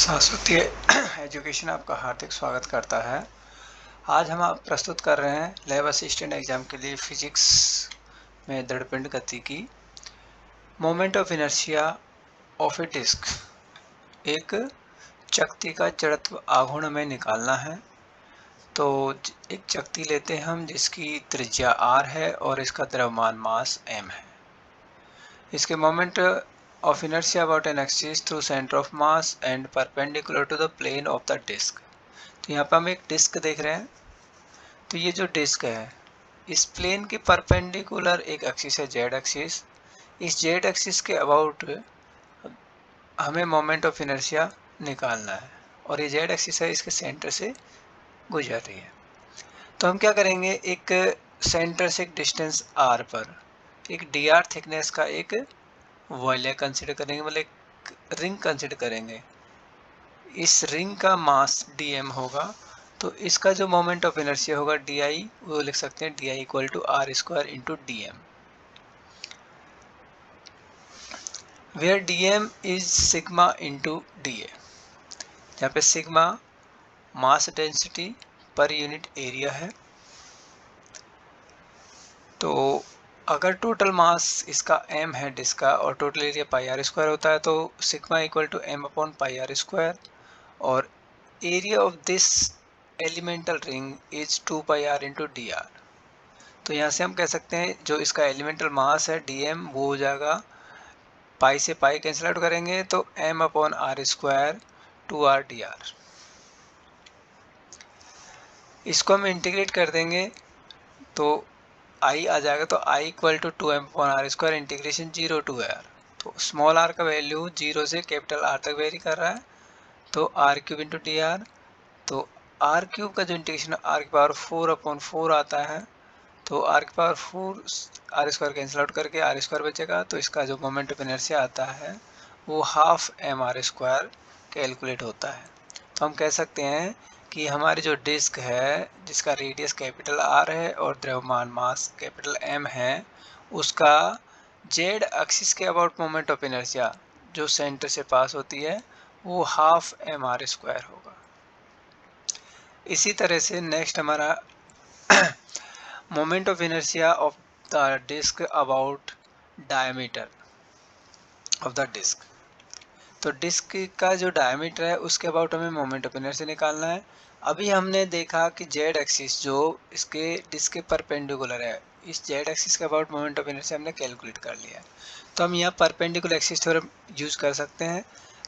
शाश्वती एजुकेशन आपका हार्दिक स्वागत करता है। आज हम आप प्रस्तुत कर रहे हैं लैब असिस्टेंट एग्जाम के लिए फिजिक्स में दृढ़पिंड गति की moment of inertia of a disc. एक चकती का जड़त्व आघूर्ण में निकालना है। तो एक चकती लेते हैं हम जिसकी त्रिज्या r है और इसका द्रव्यमान मास m है। इसके moment of inertia about an axis through center of mass and perpendicular to the plane of the disk। तो यहाँ पर हम एक डिस्क देख रहे हैं। तो ये जो डिस्क है इस प्लेन के परपेंडिकुलर एक एक्सिस है जेड एक्सिस। इस जेड एक्सिस के अबाउट हमें मोमेंट ऑफ इनर्शिया निकालना है और ये जेड एक्सिस है इसके सेंटर से गुजर रही है। तो हम क्या करेंगे, एक सेंटर से एक डिस्टेंस r पर एक dr थिकनेस का एक वॉल्यूम कंसिडर करेंगे, मतलब एक रिंग कंसिडर करेंगे। इस रिंग का मास dm होगा। तो इसका जो मोमेंट ऑफ इनर्शिया होगा di, वो लिख सकते हैं di equal to r square into dm, where dm is sigma into da, जहाँ पे sigma mass density per unit area है। तो अगर टोटल मास इसका m है डिस्क का और total area pi R square होता है तो sigma equal to m upon pi R square और area of this elemental ring is 2 pi R into D R. तो यहाँ से हम कह सकते हैं जो इसका एलिमेंटल मास है dm वो हो जाएगा, पाई से पाई कैंसिल आउट करेंगे तो m upon R square 2r D R. इसको हम इंटीग्रेट कर देंगे तो i आ जाएगा, तो i equal to 2m upon R square integration 0 to r। तो स्मॉल r का वैल्यू 0 से कैपिटल R तक वेरी कर रहा है, तो r cube into D R. तो r क्यूब का जो इंटीग्रेशन r की पावर 4 अपॉन 4 आता है, तो r की power 4 r square cancel out करके r स्क्वायर बचेगा। तो इसका जो मोमेंट ऑफ इनर्शिया आता है वो half M R square calculate होता है। तो हम कह सकते हैं कि हमारी जो डिस्क है जिसका रेडियस कैपिटल R है और द्रव्यमान मास कैपिटल M है, उसका जेड एक्सिस के अबाउट मोमेंट ऑफ इनर्शिया जो सेंटर से पास होती है वो हाफ एम आर स्क्वायर होगा। इसी तरह से नेक्स्ट हमारा moment of inertia of the disc about diameter of the disc. तो डिस्क का जो डायमीटर है उसके अबाउट हमें मोमेंट ऑफ इनर्शिया निकालना है। अभी हमने देखा कि जेड एक्सिस जो इसके डिस्क के परपेंडिकुलर है, इस जेड एक्सिस के अबाउट मोमेंट ऑफ इनर्शिया हमने कैलकुलेट कर लिया है। तो हम यहाँ परपेंडिकुलर एक्सिस थ्योरम यूज कर सकते हैं।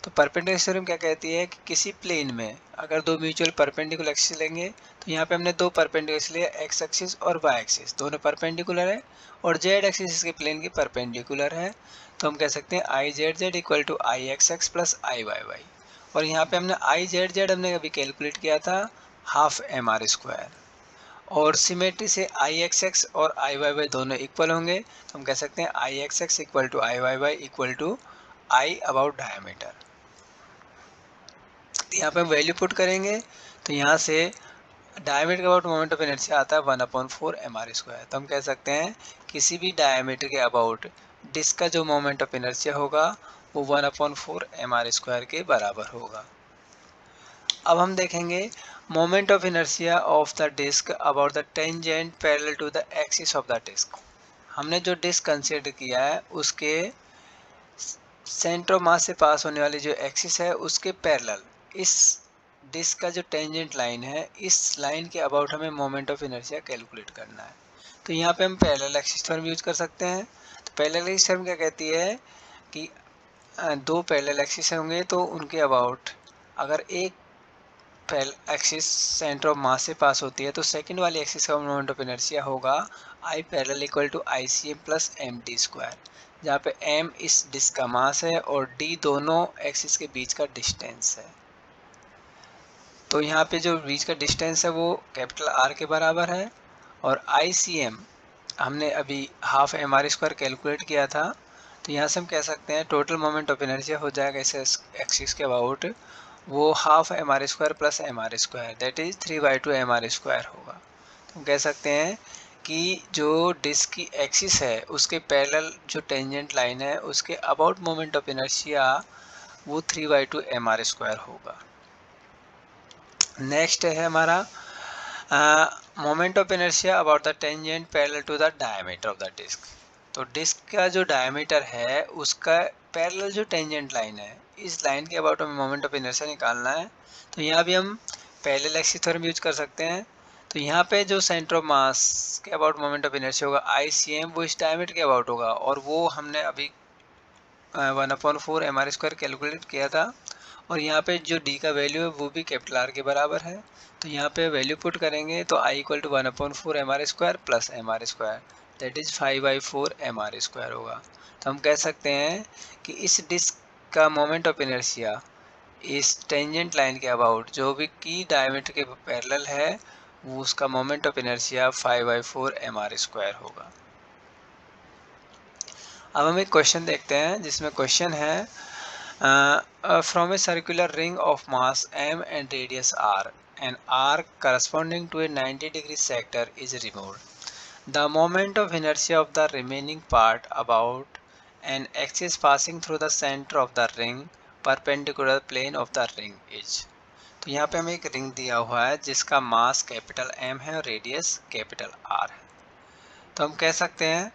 तो परपेंडिकुलर थ्योरम क्या कहती है कि किसी प्लेन में अगर दो म्यूचुअल परपेंडिकुलर एक्सिस लेंगे, तो यहाँ पे हमने दो परपेंडिकुलर लिए एक्स एक्सिस और वाई एक्सिस, दोनों परपेंडिकुलर है और जेड एक्सिस इसके प्लेन के परपेंडिकुलर है। तो हम कह सकते हैं I Z Z equal to I X X plus I Y Y, और यहाँ पे हमने आई जेड जेड हमने अभी कैलकुलेट किया था हाफ एम आर स्क्वायर, और सिमेट्री से आई एक्स एक्स और आई वाई वाई दोनों इक्वल होंगे। तो हम कह सकते हैं I X X equal to I Y Y equal to I about diameter. यहाँ पे हम वैल्यू पुट करेंगे तो यहाँ से डायमीटर का अबाउट मोमेंट ऑफ इनर्शिया आता है 1/4 एम आर स्क्वायर। तो हम कह सकते हैं किसी भी डायमीटर के अबाउट डिस्क का जो मोमेंट ऑफ इनर्शिया होगा वो 1/4 एम आर स्क्वायर के बराबर होगा। अब हम देखेंगे moment of inertia of the disc about the tangent parallel to the axis of the disc. हमने जो डिस्क कंसीडर किया है उसके सेंटर ऑफ मास से पास होने वाली जो एक्सिस है उसके पैरेलल इस डिस्क का जो टेंजेंट लाइन है, इस लाइन के अबाउट हमें मोमेंट ऑफ इनर्शिया कैलकुलेट करना है। तो यहाँ पे हम पैरेलल एक्सिस थ्योरम यूज कर सकते हैं। तो पैरेलल एक्सिस थ्योरम क्या कहती है कि दो पैरेलल एक्सिस होंगे तो उनके अबाउट अगर एक एक्सिस सेंटर ऑफ मास से पास होती है तो सेकंड वाली एक्सिस का मोमेंट ऑफ इनर्शिया होगा I parallel equal to I C M plus M D square, जहाँ पे m इस डिस्क का मास है और d दोनों एक्सिस के बीच का डिस्टेंस है। तो यहाँ पे जो बीच का डिस्टेंस है वो कैपिटल R के बराबर है, और ICM हमने अभी half M R square calculate किया था। तो यहाँ से हम कह सकते हैं टोटल मोमेंट ऑफ इनर्शिया हो जाएगा इस एक्सिस के अबाउट वो half M R square plus M R square, that is 3/2 M R square होगा। तो हम कह सकते हैं कि जो डिस्क की एक्सिस है उसके पैरेलल जो टेंजेंट लाइन है उसके अबाउट मोमेंट ऑफ इनर्शिया वो 3/2 mr² होगा। नेक्स्ट है हमारा moment of inertia about the tangent parallel to the diameter of the disc. तो डिस्क का जो डायमीटर है उसका पैरेलल जो टेंजेंट लाइन है, इस लाइन के अबाउट हमें मोमेंट ऑफ इनर्शिया निकालना है। तो यहाँ भी हम पैरेलल एक्सिस थ्योरम यूज कर सकते हैं। तो यहाँ पे जो सेंटर ऑफ मास के अबाउट मोमेंट ऑफ इनर्शिया होगा ICM, वो इस डायमीटर के अबाउट होगा, और वो हमने अभी 1/4 mr² कैलकुलेट किया था। और यहाँ पे जो d का वैल्यू है वो भी कैपिटल R के बराबर है। तो यहाँ पे वैल्यू पुट करेंगे तो I = 1/4 mr² plus mr², that is 5/4 mr² होगा। तो हम कह सकते हैं कि इस डिस्क का मोमेंट ऑफ इनर्शिया इस टेंजेंट लाइन के अबाउट जो भी की डायमीटर के पैरेलल है, वो उसका मोमेंट ऑफ इनर्शिया 5/4 mr² होगा। अब हम एक क्वेश्चन देखते हैं जिसमें क्वेश्चन है from a circular ring of mass m and radius r, an arc corresponding to a 90-degree sector is removed. The moment of inertia of the remaining part about an axis passing through the center of the ring perpendicular plane of the ring is. तो यहाँ पे हमें एक ring दिया हुआ है जिसका mass capital M है और रेडियस कैपिटल R है। तो हम कह सकते हैं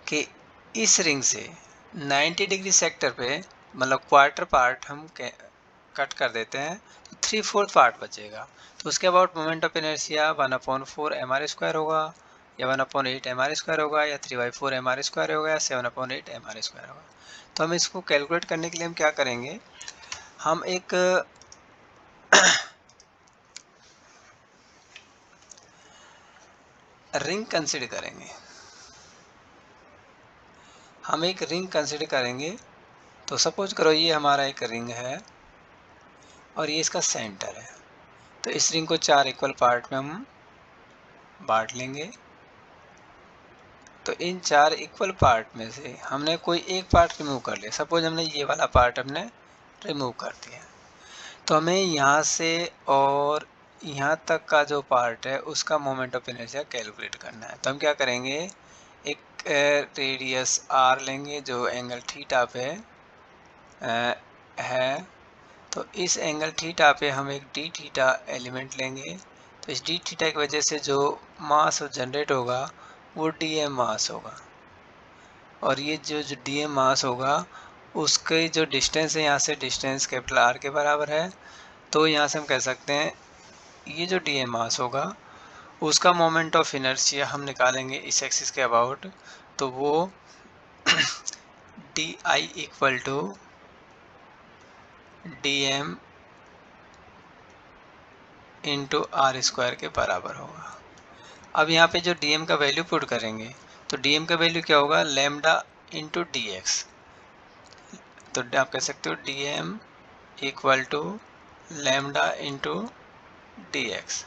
कि इस रिंग से 90 डिग्री सेक्टर पे, मतलब क्वार्टर पार्ट हम कट कर देते हैं तो 3/4 पार्ट बचेगा। तो उसके about moment of inertia 1/4 mr² होगा, या 1/8 mr² होगा, या 3/4 mr² होगा, या 7/8 mr² होगा। तो हम इसको कैलकुलेट करने के लिए हम क्या करेंगे, हम एक रिंग कंसिडर करेंगे। हम एक रिंग कंसिडर करेंगे। तो सपोज करो ये हमारा एक रिंग है और ये इसका सेंटर है। तो इस रिंग को 4 इक्वल पार्ट में हम बांट लेंगे। तो इन 4 इक्वल पार्ट में से हमने कोई एक पार्ट रिमूव कर लिया। सपोज हमने ये वाला पार्ट हमने रिमूव कर दिया। तो हमें यहाँ से और यहाँ तक का जो पार्ट है उसका मोमेंट ऑफ इनर्शिया कैलकुलेट करना है। तो हम क्या करेंगे, एक रेडियस r लेंगे जो एंगल थीटा पे है। तो इस एंगल थीटा पे हम एक डी थीटा एलिमेंट लेंगे। तो इस डी थीटा की वजह से जो मास जनरेट होगा वो dm मास होगा, और ये जो dm मास होगा उसके जो डिस्टेंस है यहाँ से डिस्टेंस कैपिटल R के बराबर है। तो यहाँ से हम कह सकते हैं ये जो dm मास होगा उसका मोमेंट ऑफ इनर्शिया हम निकालेंगे इस एक्सिस के अबाउट। तो वो di = dm इंटू r² के बराबर होगा। अब यहाँ पे जो dm का वैल्यू पुट करेंगे तो dm का वैल्यू क्या होगा, लैम्डा इंटू dx। तो आप कह सकते हो dm = लैम्डा इंटू dx।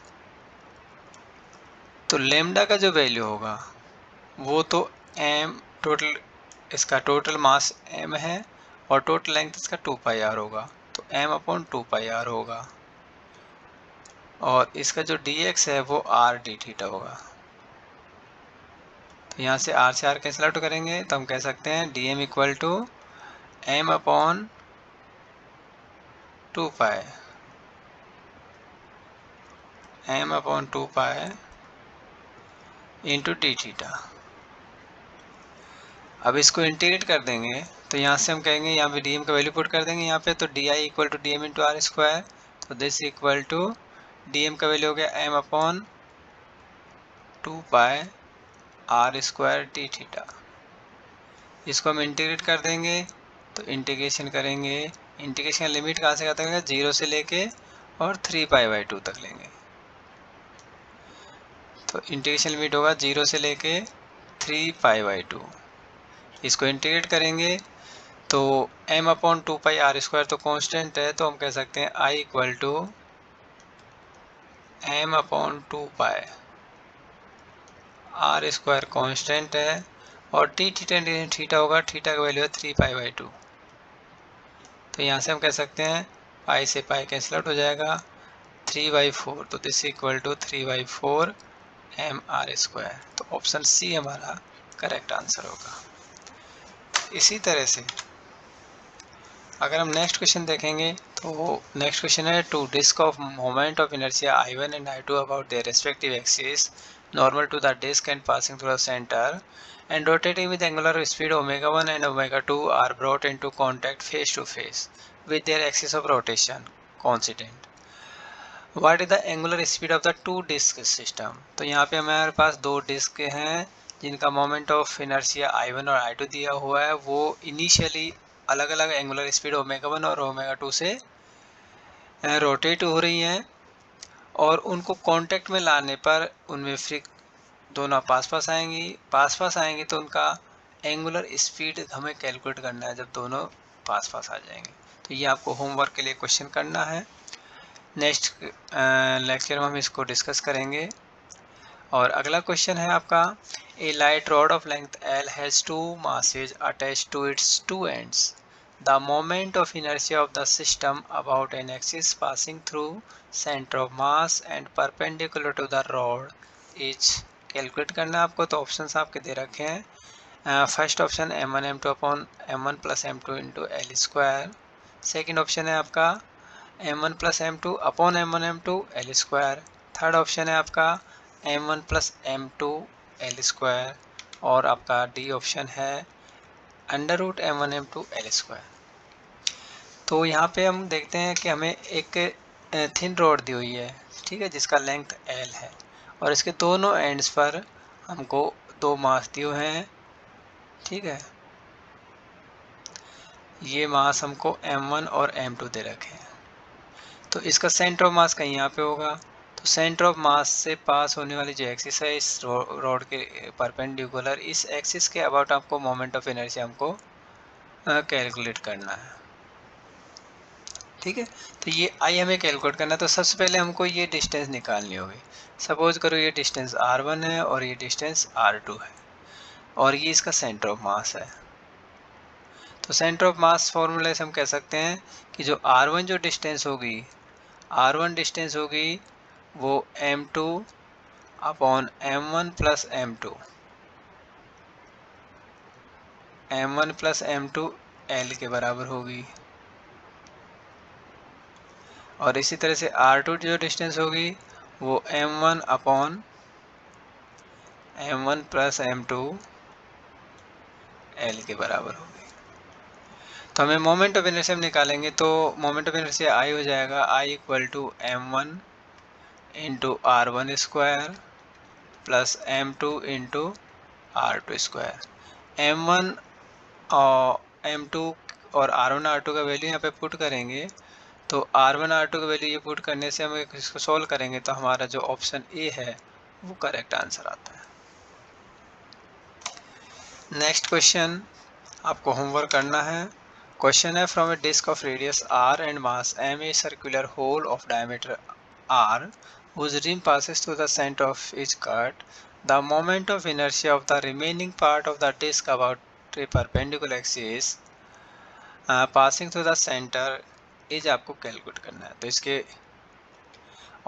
तो लैम्डा का जो वैल्यू होगा वो तो m टोटल, इसका टोटल मास m है और टोटल लेंथ इसका 2πr होगा। तो m/2πr होगा, और इसका जो dx है वो r d थीटा होगा। तो यहाँ से r से r कैंसिल आउट करेंगे तो हम कह सकते हैं dm = m/2π into D theta. अब इसको इंटीग्रेट कर देंगे तो यहाँ से हम कहेंगे, यहाँ पे dm का वैल्यू पुट कर देंगे यहाँ पे। तो di = dm इंटू r²। तो दिस इक्वल टू dm का वैल्यू हो गया m/2π r² d थीटा। इसको हम इंटीग्रेट कर देंगे तो इंटीग्रेशन करेंगे, इंटीग्रेशन लिमिट कहाँ से कहाँ तक है, 0 से लेके और 3π/2 तक लेंगे। तो इंटीग्रेशन लिमिट होगा 0 से लेके 3π/2। इसको इंटीग्रेट करेंगे तो m/2π r² तो कांस्टेंट है। तो हम कह सकते हैं I = m/2π r² कांस्टेंट है, और टी थीटा होगा, थीटा का वैल्यू है 3π/2। तो यहाँ से हम कह सकते हैं पाई से पाई कैंसिल आउट हो जाएगा, 3/4। तो दिस इक्वल टू 3/4 mr²। तो ऑप्शन सी हमारा करेक्ट आंसर होगा। इसी तरह से अगर हम नेक्स्ट क्वेश्चन देखेंगे तो नेक्स्ट क्वेश्चन है two disc of moment of inertia I1 and I2 about their respective axis normal to the disc and passing through the centre and rotating with angular speed omega 1 and omega 2 are brought into contact face to face with their axis of rotation constant. What is the angular speed of the two disk system? तो यहाँ पे हमारे पास दो disc हैं जिनका moment of inertia I1 और I2 दिया हुआ है। वो इनिशियली अलग अलग एंगुलर स्पीड ओमेगा 1 और ओमेगा 2 से रोटेट हो रही हैं और उनको कांटेक्ट में लाने पर उनमें फ्रिक दोनों पास पास आएंगी तो उनका एंगुलर स्पीड हमें कैलकुलेट करना है जब दोनों पास आ जाएंगे। तो ये आपको होमवर्क के लिए क्वेश्चन करना है। नेक्स्ट लेक्चर में हम इसको डिस्कस करेंगे। और अगला क्वेश्चन है आपका a light rod of length L has two masses attached to its two ends. The moment of inertia of the system about an axis passing through center of mass and perpendicular to the rod is calculate करना है आपको। तो options आपके दे रखे हैं। First option m1 m2 upon m1 plus m2 into L square. Second option है आपका m1 plus m2 upon m1 m2 L square. Third option है आपका m1 plus m2 L square. और आपका डी ऑप्शन है under root m1 m2 L square. तो यहाँ पे हम देखते हैं कि हमें एक थिन रॉड दी हुई है, ठीक है, जिसका लेंथ L है और इसके दोनों एंड्स पर हमको दो मास दिए हुए हैं, ठीक है। ये मास हमको m1 और m2 दे रखे हैं। तो इसका सेंटर ऑफ मास कहीं यहाँ पे होगा। तो सेंटर ऑफ मास से पास होने वाली जो एक्सिस है इस रॉड के परपेंडिकुलर, इस एक्सिस के अबाउट आपको मोमेंट ऑफ इनर्शिया हमको कैलकुलेट करना है, ठीक है। तो ये आई हमें कैलकुलेट करना है। तो सबसे पहले हमको ये डिस्टेंस निकालनी होगी। सपोज करो ये डिस्टेंस r1 है और ये डिस्टेंस r2 है और ये इसका सेंटर ऑफ मास है। तो सेंटर ऑफ मास फॉर्मूले से हम कह सकते हैं कि जो r1 जो डिस्टेंस होगी, r1 डिस्टेंस होगी वो m2 upon m1 plus m2, m1 plus m2 L के बराबर होगी। और इसी तरह से R2 जो डिस्टेंस होगी वो m1 upon m1 plus m2 L के बराबर होगी। तो हमें मोमेंट ऑफ इनर्शिया निकालेंगे तो मोमेंट ऑफ इनर्शिया I हो जाएगा I equal to m1 into r1 square plus m2 into r2 square. m1 और m2 और r1 r2 का वैल्यू यहाँ पे पुट करेंगे तो r1 r2 का वैल्यू ये पुट करने से हम इसको सॉल्व करेंगे तो हमारा जो ऑप्शन ए है वो करेक्ट आंसर आता है। नेक्स्ट क्वेश्चन आपको होमवर्क करना है। क्वेश्चन है from a disc of radius r and mass m a circular hole of diameter r whose rim passes through the center of each cut, the moment of inertia of the remaining part of the disc about a perpendicular axis passing through the center is आपको calculate करना है। तो इसके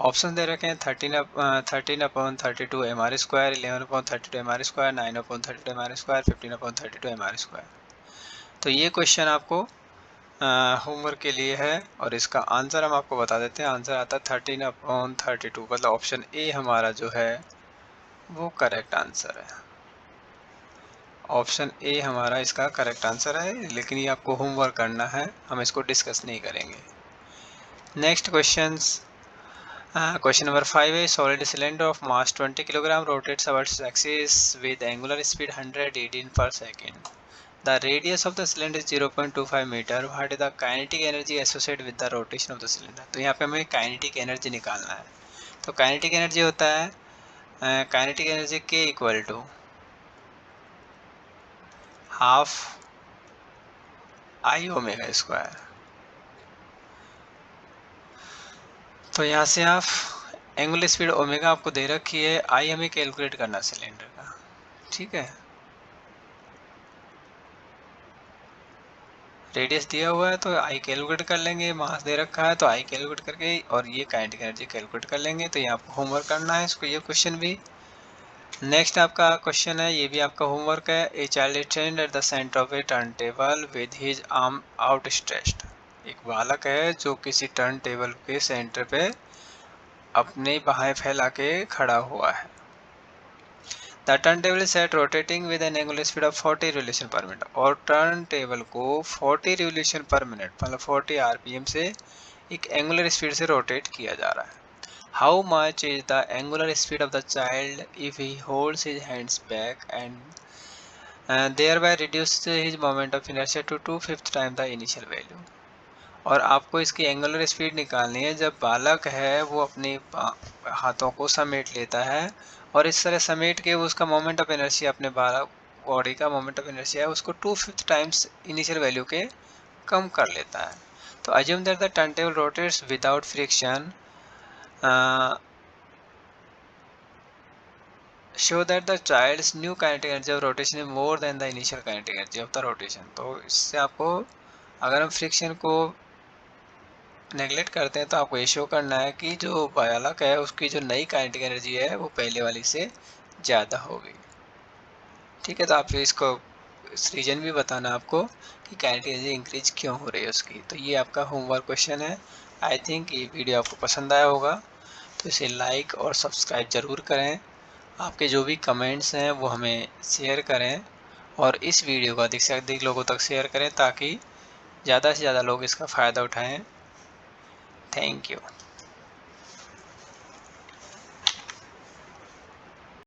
option दे रखे हैं 13/32 mr square, 11/32 mr square, 9/32 mr square, 15/32 mr square. तो ये question आपको होमवर्क के लिए है और इसका आंसर हम आपको बता देते हैं। आंसर आता है 13/32, मतलब ऑप्शन ए हमारा जो है वो करेक्ट आंसर है। ऑप्शन ए हमारा इसका करेक्ट आंसर है, लेकिन ये आपको होमवर्क करना है, हम इसको डिस्कस नहीं करेंगे। नेक्स्ट क्वेश्चंस, क्वेश्चन नंबर 5 है solid cylinder of mass 20 kilogram rotates about its axis with angular speed 118 per second. The radius of the cylinder is 0.25 meter. What is the kinetic energy associated with the rotation of the cylinder? तो यहाँ पे हमें kinetic energy निकालना है। तो kinetic energy होता है kinetic energy K equal to half I omega square. तो यहाँ से आप एंगुलर स्पीड ओमेगा आपको दे रखी है, आई हमें कैलकुलेट करना सिलेंडर का, ठीक है। रेडियस दिया हुआ है तो आई कैलकुलेट कर लेंगे, मास दे रखा है तो आई कैलकुलेट करके और ये काइनेटिक एनर्जी कैलकुलेट कर लेंगे। तो ये आपको होमवर्क करना है इसको, ये क्वेश्चन भी। नेक्स्ट आपका क्वेश्चन है, ये भी आपका होमवर्क है। A child is stand at the centre of A turn table with his arm out stretched. एक बालक है जो किसी टर्न टेबल के सेंटर पे अपने बाहें फैला के खड़ा हुआ है। The turn table is set rotating with N angular speed of 40 revolution per minute. और टर्न टेबल को 40 रिवोल्यूशन पर मिनट मतलब 40 आरपीएम से एक एंगुलर स्पीड से रोटेट किया जा रहा है। How much is the angular speed of the child if he holds his hands back and thereby reduce his moment of inertia to 2/5 time the initial value? और आपको इसकी एंगुलर स्पीड निकालनी है जब बालक है वो अपने हाथों को समेट लेता है और इस तरह समेट के वो उसका मोमेंट ऑफ इनर्शिया अपने बालक बॉडी का मोमेंट ऑफ इनर्शिया है उसको 2/5 टाइम्स इनिशियल वैल्यू के कम कर लेता है। तो assume that the turn table rotates without friction show that the child's new kinetic energy of rotation is more than the initial kinetic energy of the rotation। तो इससे आपको, अगर हम फ्रिक्शन को नेगलेक्ट करते हैं तो आपको ये शो करना है कि जो बालक है उसकी जो नई काइनेटिक एनर्जी है वो पहले वाली से ज़्यादा होगी। ठीक है, तो आप इसको रीजन भी बताना आपको कि काइनेटिक एनर्जी इंक्रीज क्यों हो रही है उसकी। तो ये आपका होमवर्क क्वेश्चन है। आई थिंक ये वीडियो आपको पसंद आया होगा, तो इसे लाइक और सब्सक्राइब ज़रूर करें। आपके जो भी कमेंट्स हैं वो हमें शेयर करें और इस वीडियो को अधिक से अधिक लोगों तक शेयर करें ताकि ज़्यादा से ज़्यादा लोग इसका फ़ायदा उठाएं। Thank you.